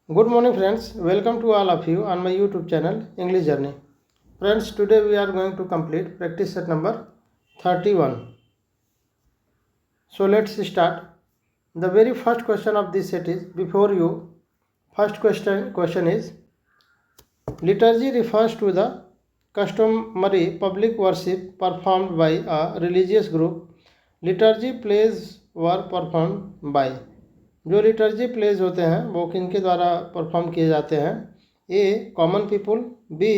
Good morning friends, welcome to all of you on my YouTube channel English Journey. Friends, today we are going to complete practice set number 31. So let's start. The very first question of this set is before you. First question is liturgy refers to the customary public worship performed by a religious group. Liturgy plays were performed by. जो liturgy plays होते हैं वो किनके द्वारा perform किए जाते हैं? A common people, B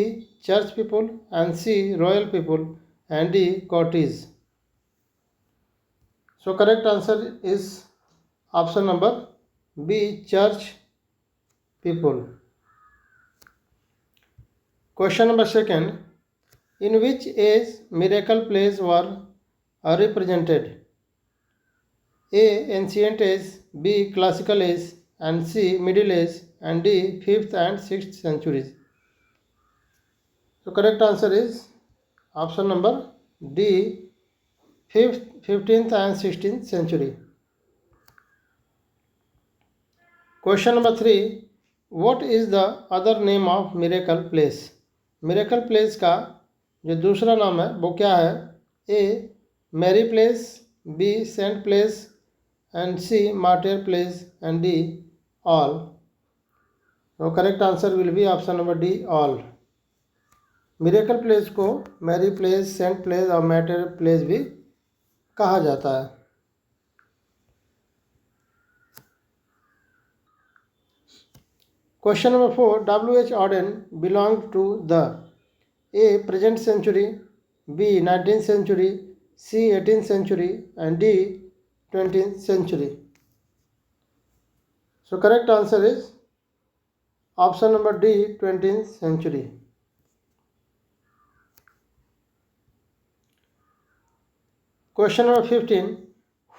church people and C royal people and D cottage. So correct answer is option number B church people. Question number second, in which age miracle plays were represented? A ancient age, B classical age and C middle age and D 5th and 6th centuries. So correct answer is option number D 5th, 15th and 16th century. Question number 3, what is the other name of miracle place? Miracle place का जो दूसरा नाम है वो क्या है? A Mary place, B Saint place and C martyr place and D all. So correct answer will be option number D all. Miracle place को Mary place, Saint place और मार्टिर प्लेस भी कहा जाता है. Question number 4, W.H. Auden belonged to the A present century, B 19th century, C 18th century and D 20th century. So correct answer is option number D 20th century. Question number 15,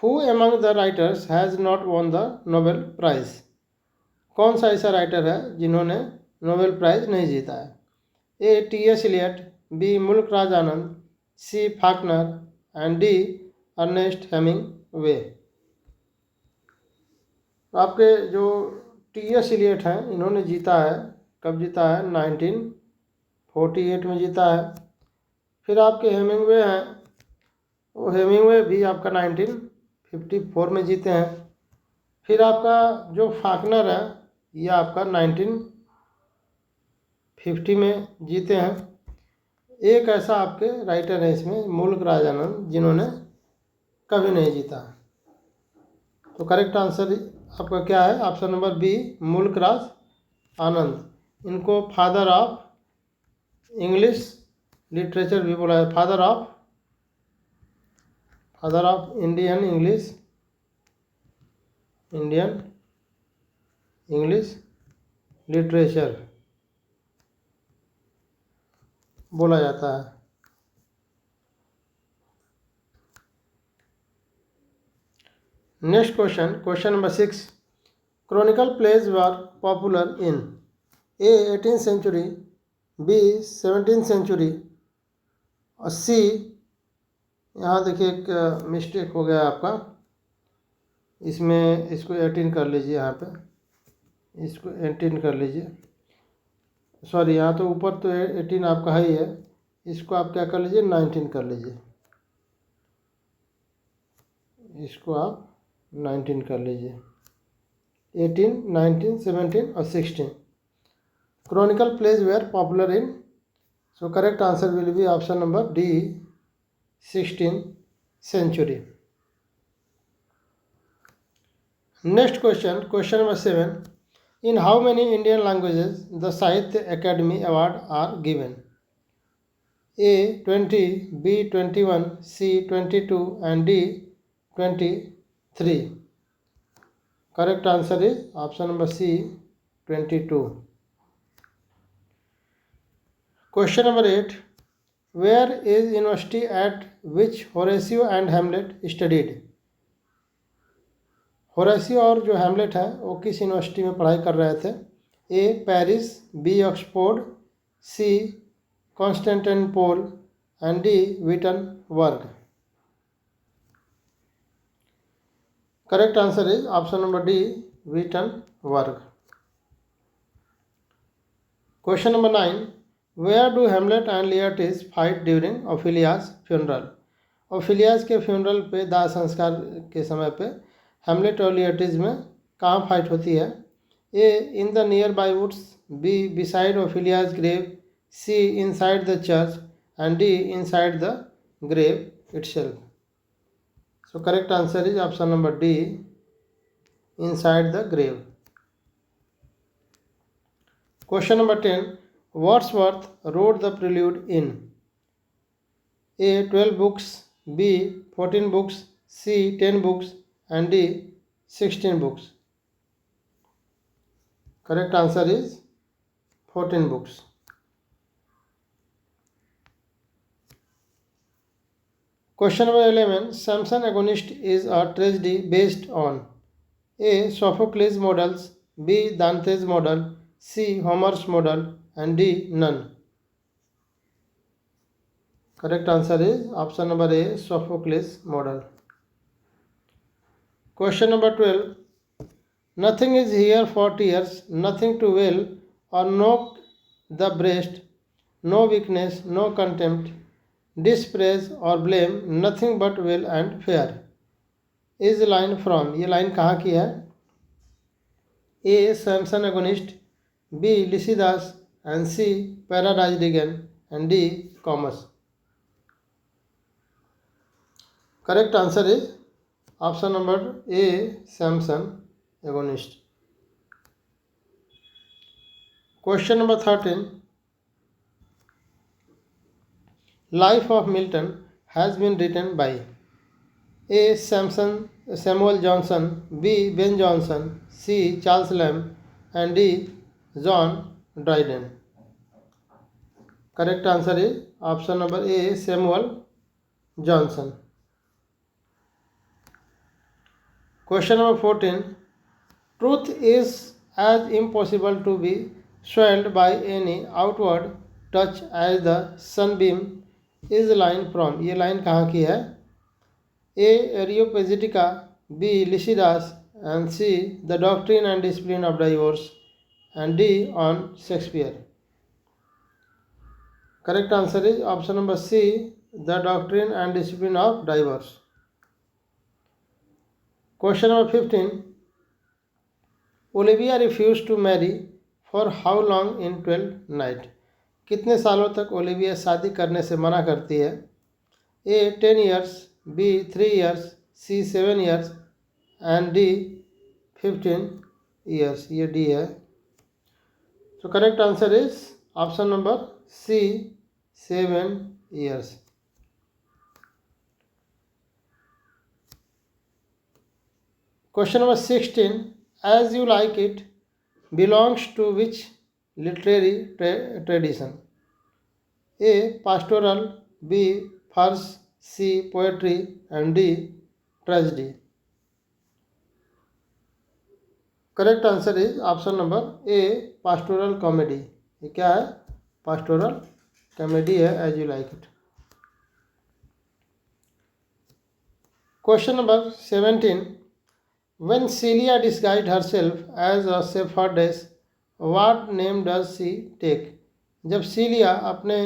who among the writers has not won the Nobel Prize? कौन सा ऐसा writer है जिन्होंने Nobel prize नहीं जीता है? A T S Eliot, B Mulk Raj Anand, C Faulkner and D Ernest Hemingway. आपके जो टी एस इलियट हैं इन्होंने जीता है. कब जीता है? 1948 में जीता है. फिर आपके हेमिंगवे हैं, वो हेमिंगवे भी आपका 1954 में जीते हैं. फिर आपका जो फाकनर है ये आपका 1950 में जीते हैं. एक ऐसा आपके राइटर है इसमें मुल्क राज आनंद जिन्होंने कभी नहीं जीता. तो करेक्ट आंसर आपका क्या है? Option number B Mulk Raj आनंद. इनको फादर ऑफ इंग्लिश लिटरेचर भी बोला है, father of Indian English literature बोला जाता है. Next question number 6, chronicle plays were popular in A 18th century, B 17th century और सी, यहाँ देखिए एक मिस्टेक हो गया आपका, इसमें इसको 18 कर लीजिए, यहाँ पे इसको 18 कर लीजिए. सॉरी, यहाँ तो ऊपर तो 18 आपका ही है, इसको आप क्या कर लीजिए 19 कर लीजिए. इसको आप 19 कर लीजिए. 18, 19, 17 और 16 chronicle plays were popular in. So correct answer will be option number D 16th century. Next question number 7, in how many Indian languages the Sahitya Academy Award are given? A 20, B 21, C 22 and D 23. Correct answer is option number C 22. Question number 8, where is university at which Horatio and Hamlet studied? होरेसियो और जो Hamlet है वो किस university में पढ़ाई कर रहे थे? A Paris, B Oxford, C Constantinople and D Wittenberg. Correct answer is option number D Wittenberg. Question number 9. Where do Hamlet and Laertes fight during Ophelia's funeral? ओफिलियास के फ्यूनरल पे दाह संस्कार के समय पे हेमलेट और लियटिस में कहाँ फाइट होती है? A in the near by woods, B beside Ophelia's grave, C inside the church and D inside the grave itself. So correct answer is option number D, inside the grave. Question number 10. Wordsworth wrote the prelude in A. 12 books, B. 14 books, C. 10 books and D. 16 books. Correct answer is 14 books. Question number 11. Samson Agonist is a tragedy based on A. Sophocles models, B. Dante's model, C. Homer's model and D. None. Correct answer is option number A, Sophocles model. Question number 12. Nothing is here for tears, nothing to wail or knock the breast, no weakness, no contempt, dispraise or blame, nothing but will and fear. Is line from, ये line कहाँ की है? A. Samson Agonist, B. Lycidas and C. Paradise and D. Comus. Correct answer is option number A, Samson Agonist. Question number 13. Life of Milton has been written by A. Samuel Johnson, B. Ben Jonson, C. Charles Lamb and D. John Dryden. Correct answer is option number A, Samuel Johnson. Question number 14. Truth is as impossible to be swelled by any outward touch as the sunbeam. Is line from, ये line कहाँ की है? A. Areopagitica, B. Lycidas and C. The Doctrine and Discipline of Divorce and D. On Shakespeare. Correct answer is option number C. The Doctrine and Discipline of Divorce. Question number 15. Olivia refused to marry for how long in 12 night? कितने सालों तक Olivia शादी करने से मना करती है? A. 10 years, B. 3 years, C. 7 years and D. 15 years. ये D है. So correct answer is option number C, 7 years. Question number 16. As You Like It belongs to which literary tradition? A. Pastoral, B. Verse, C. Poetry and D. Tragedy. Correct answer is option number A. Pastoral comedy. ये क्या है? Pastoral comedy है. As You Like It. Question number 17. When Celia disguised herself as a shepherdess, what name does she take? जब सीलिया अपने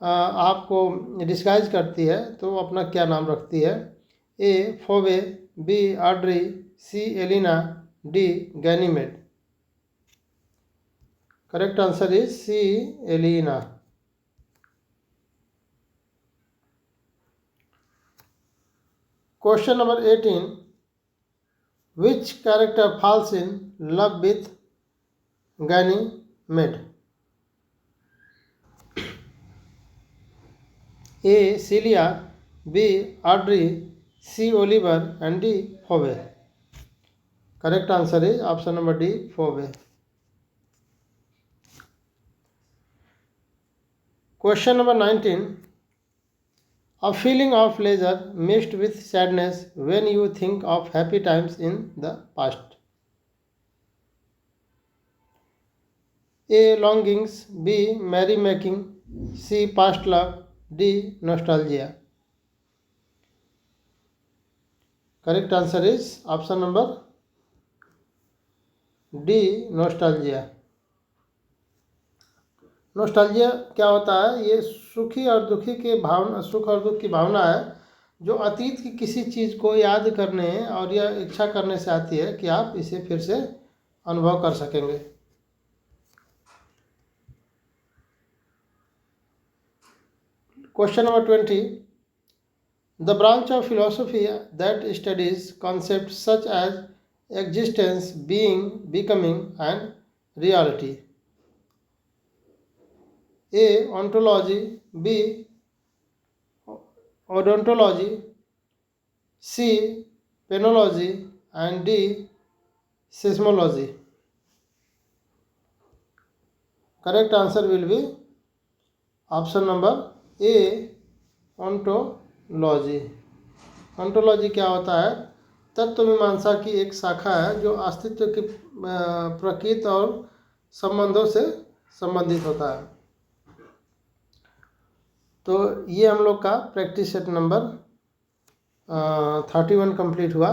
आप को disguise करती है तो वो अपना क्या नाम रखती है? A. Phoebe, B. Audrey, C. Elina, D. Ganymede. Correct answer is C. Elina. Question number 18. Which character falls in love with Ganymede? A. Celia, B. Audrey, C. Oliver and D. Phoebe. Correct answer is option number D. Phoebe. Question number 19. A feeling of pleasure mixed with sadness when you think of happy times in the past. A. Longings, B. Merrymaking, C. Past love, D. Nostalgia. Correct answer is option number D. Nostalgia. Nostalgia क्या होता है? ये सुखी और दुखी के भावना, सुख और दुख की भावना है जो अतीत की किसी चीज़ को याद करने और यह इच्छा करने से आती है कि आप इसे फिर से अनुभव कर सकेंगे। Question number 20, the branch of philosophy that studies concept such as existence, being, becoming, and reality. A. Ontology, B. Odontology, C. Penology, and D. Seismology. Correct answer will be option number A. Ontology. Ontology क्या होता है? तत्वमीमांसा की एक शाखा है जो अस्तित्व की प्रकृति और संबंधों से संबंधित होता है। तो ये हम लोग का प्रैक्टिस सेट नंबर 31 कंप्लीट हुआ।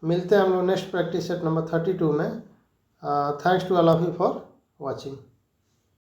मिलते हैं हम लोग नेक्स्ट प्रैक्टिस सेट नंबर 32 में। Thanks to all of you for watching.